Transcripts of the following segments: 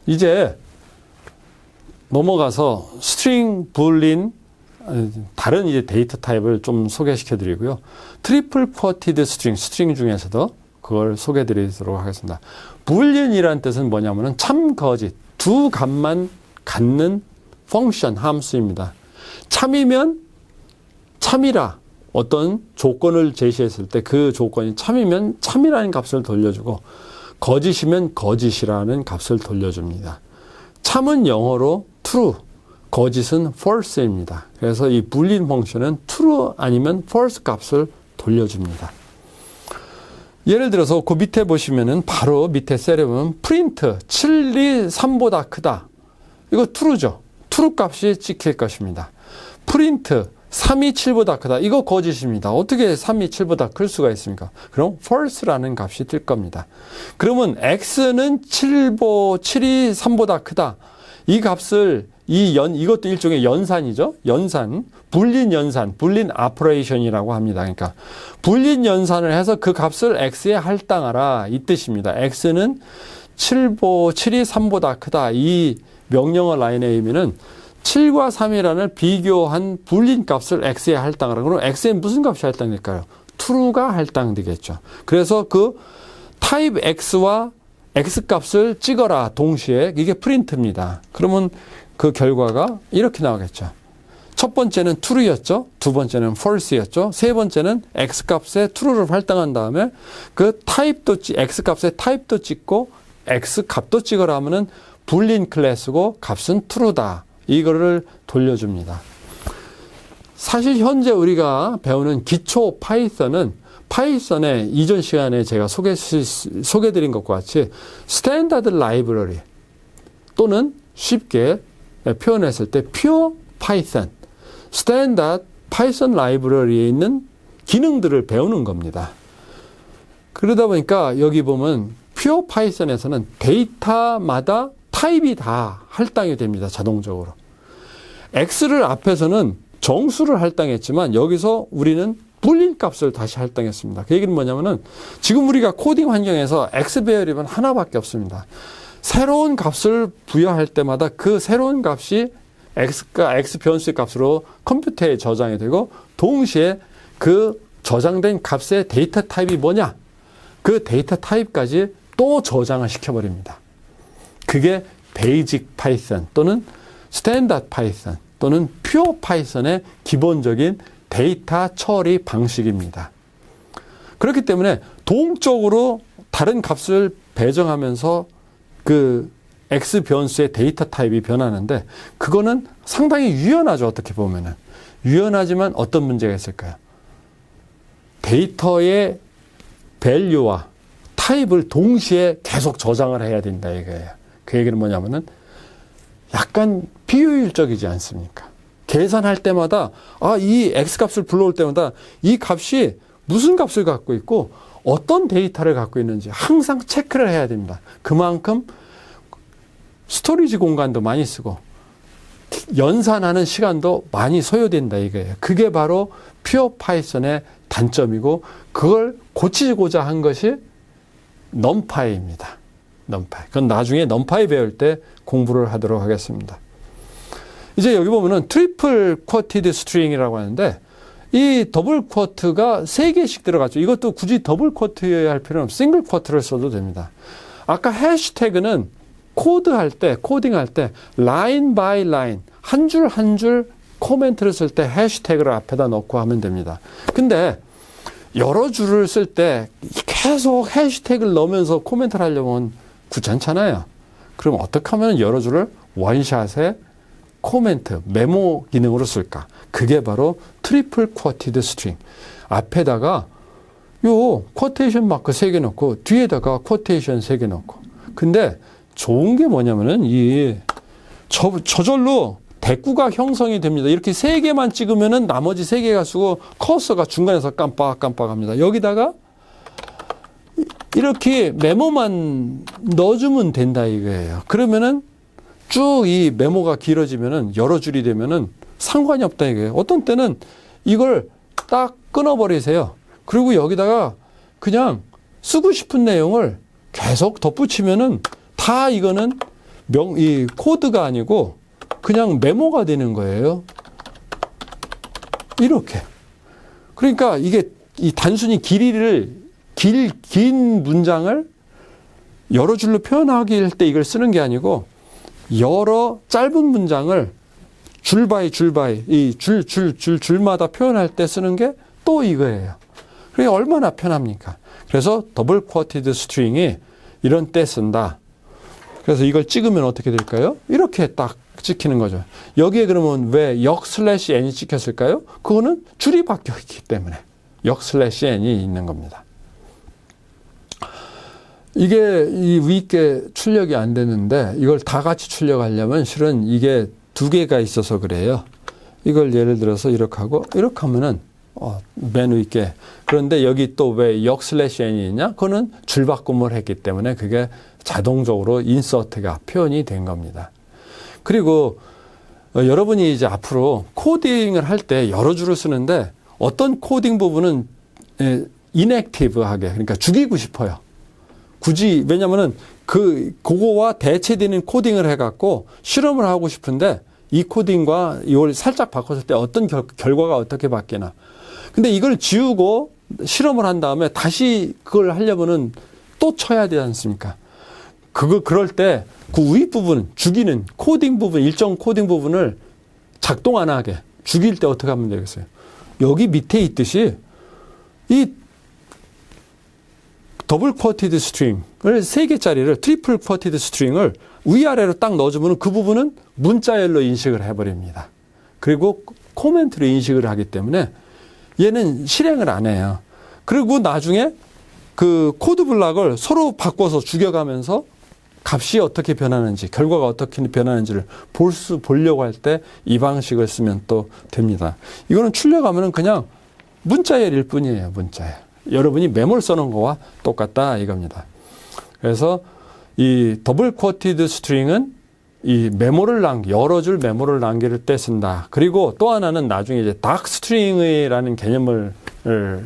이제 넘어가서 스트링, 불린, 다른 이제 데이터 타입을 좀 소개시켜 드리고요. 트리플 쿼티드 스트링 중에서도 그걸 소개해 드리도록 하겠습니다. 불린이라는 뜻은 뭐냐면은 참, 거짓, 두 값만 갖는 펑션, 함수입니다. 참이면 참이라 어떤 조건을 제시했을 때 그 조건이 참이면 참이라는 값을 돌려주고 거짓이면 거짓이라는 값을 돌려줍니다. 참은 영어로 true, 거짓은 false입니다. 그래서 이 불린 펑션은 true 아니면 false 값을 돌려줍니다. 예를 들어서 그 밑에 보시면은 바로 밑에 셀에 보면 print 7이 3보다 크다. 이거 true죠. true 값이 찍힐 것입니다. print 3이 7보다 크다. 이거 거짓입니다. 어떻게 3이 7보다 클 수가 있습니까? 그럼 false라는 값이 뜰 겁니다. 그러면 x는 7이 3보다 크다. 이 값을 이것도 일종의 연산이죠. 연산, 불린 연산, 불린 오퍼레이션이라고 합니다. 그러니까 불린 연산을 해서 그 값을 x에 할당하라 이 뜻입니다. x는 7이 3보다 크다. 이 명령어 라인의 의미는 7과 3이라는 비교한 불린 값을 x에 할당하라. 그럼 x에 무슨 값이 할당될까요? true가 할당되겠죠. 그래서 그 타입 x와 x 값을 찍어라 동시에 이게 프린트입니다. 그러면 그 결과가 이렇게 나오겠죠. 첫 번째는 true였죠. 두 번째는 false였죠. 세 번째는 x 값에 true를 할당한 다음에 그 타입도 x 값에 타입도 찍고 x 값도 찍어라 하면은 불린 클래스고 값은 true다. 이거를 돌려줍니다. 사실 현재 우리가 배우는 기초 파이썬은 파이썬의 이전 시간에 제가 소개드린 것과 같이 스탠다드 라이브러리 또는 쉽게 표현했을 때 퓨어 파이썬, 스탠다드 파이썬 라이브러리에 있는 기능들을 배우는 겁니다. 그러다 보니까 여기 보면 퓨어 파이썬에서는 데이터마다 타입이 다 할당이 됩니다. 자동적으로. x를 앞에서는 정수를 할당했지만 여기서 우리는 불린 값을 다시 할당했습니다. 그 얘기는 뭐냐면은 지금 우리가 코딩 환경에서 x 배열이면 하나밖에 없습니다. 새로운 값을 부여할 때마다 그 새로운 값이 x 변수의 값으로 컴퓨터에 저장이 되고 동시에 그 저장된 값의 데이터 타입이 뭐냐? 그 데이터 타입까지 또 저장을 시켜버립니다. 그게 베이직 파이썬 또는 스탠다드 파이썬 또는 퓨어 파이썬의 기본적인 데이터 처리 방식입니다. 그렇기 때문에 동적으로 다른 값을 배정하면서 그 x 변수의 데이터 타입이 변하는데 그거는 상당히 유연하죠. 어떻게 보면은. 유연하지만 어떤 문제가 있을까요? 데이터의 밸류와 타입을 동시에 계속 저장을 해야 된다 이거예요. 그 얘기는 뭐냐면은 약간 비효율적이지 않습니까? 계산할 때마다 이 x값을 불러올 때마다 이 값이 무슨 값을 갖고 있고 어떤 데이터를 갖고 있는지 항상 체크를 해야 됩니다. 그만큼 스토리지 공간도 많이 쓰고 연산하는 시간도 많이 소요된다 이거예요. 그게 바로 퓨어 파이썬의 단점이고 그걸 고치고자 한 것이 넘파이입니다. 넘파이. 그건 나중에 넘파이 배울 때 공부를 하도록 하겠습니다. 이제 여기 보면은 트리플 쿼티드 스트링이라고 하는데 이 더블 쿼트가 3개씩 들어갔죠. 이것도 굳이 더블 쿼트여야 할 필요는 없어요. 싱글 쿼트를 써도 됩니다. 아까 해시태그는 코딩할 때 라인 바이 라인 한 줄 한 줄 코멘트를 쓸 때 해시태그를 앞에다 넣고 하면 됩니다. 근데 여러 줄을 쓸 때 계속 해시태그를 넣으면서 코멘트를 하려면 귀찮잖아요. 그럼 어떻게 하면 여러 줄을 원샷에 코멘트, 메모 기능으로 쓸까? 그게 바로 트리플 쿼티드 스트링. 앞에다가 요 쿼테이션 마크 3개 넣고 뒤에다가 쿼테이션 3개 넣고. 근데 좋은 게 뭐냐면은 저절로 대꾸가 형성이 됩니다. 이렇게 3개만 찍으면은 나머지 3개가 쓰고 커서가 중간에서 깜빡깜빡합니다. 여기다가 이렇게 메모만 넣어주면 된다 이거예요. 그러면은 쭉 이 메모가 길어지면은 여러 줄이 되면은 상관이 없다 이거예요. 어떤 때는 이걸 딱 끊어버리세요. 그리고 여기다가 그냥 쓰고 싶은 내용을 계속 덧붙이면은 다 이거는 이 코드가 아니고 그냥 메모가 되는 거예요. 이렇게. 그러니까 이게 이 단순히 긴 문장을 여러 줄로 표현하기 할 때 이걸 쓰는 게 아니고 여러 짧은 문장을 줄 바이 줄 바이 이 줄마다 표현할 때 쓰는 게 또 이거예요. 그게 얼마나 편합니까? 그래서 더블 쿼티드 스트링이 이런 때 쓴다. 그래서 이걸 찍으면 어떻게 될까요? 이렇게 딱 찍히는 거죠. 여기에 그러면 왜 역 슬래시 n이 찍혔을까요? 그거는 줄이 바뀌어 있기 때문에 역 슬래시 n이 있는 겁니다. 이게 이 위께 출력이 안 되는데 이걸 다 같이 출력하려면 실은 이게 두 개가 있어서 그래요. 이걸 예를 들어서 이렇게 하고 이렇게 하면은 맨 위께. 그런데 여기 또 왜 역 슬래시 n이 있냐? 그거는 줄 바꿈을 했기 때문에 그게 자동적으로 인서트가 표현이 된 겁니다. 그리고 여러분이 이제 앞으로 코딩을 할 때 여러 줄을 쓰는데 어떤 코딩 부분은 인액티브하게 그러니까 죽이고 싶어요. 굳이 왜냐면은 그거와 대체되는 코딩을 해갖고 실험을 하고 싶은데 이 코딩과 이걸 살짝 바꿨을 때 어떤 결과가 어떻게 바뀌나. 근데 이걸 지우고 실험을 한 다음에 다시 그걸 하려면은 또 쳐야 되지 않습니까? 그럴 때 그 윗부분, 죽이는 코딩 부분, 일정 코딩 부분을 작동 안 하게 죽일 때 어떻게 하면 되겠어요? 여기 밑에 있듯이 이 더블 쿼티드 스트링을 3개짜리를 트리플 쿼티드 스트링을 위아래로 딱 넣어주면 그 부분은 문자열로 인식을 해버립니다. 그리고 코멘트로 인식을 하기 때문에 얘는 실행을 안 해요. 그리고 나중에 그 코드 블락을 서로 바꿔서 죽여가면서 값이 어떻게 변하는지, 결과가 어떻게 변하는지를 보려고 할 때 이 방식을 쓰면 또 됩니다. 이거는 출력하면 그냥 문자열일 뿐이에요, 문자열. 여러분이 메모를 써놓은 거와 똑같다 이겁니다. 그래서 이 더블 쿼티드 스트링은 이 메모를 여러 줄 메모를 남길 때 쓴다. 그리고 또 하나는 나중에 이제 닥 스트링이라는 개념을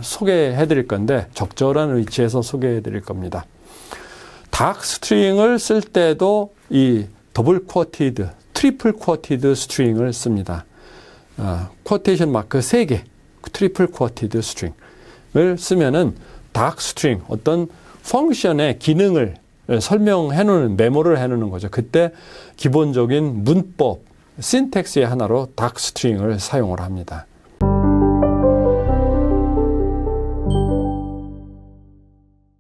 소개해 드릴 건데 적절한 위치에서 소개해 드릴 겁니다. 닥 스트링을 쓸 때도 이 더블 쿼티드, 트리플 쿼티드 스트링을 씁니다. 쿼테이션 마크 3개, 트리플 쿼티드 스트링을 쓰면은 닥 스트링, 어떤 펑션의 기능을 설명해 놓는, 메모를 해 놓는 거죠. 그때 기본적인 문법, 신텍스의 하나로 닥 스트링을 사용을 합니다.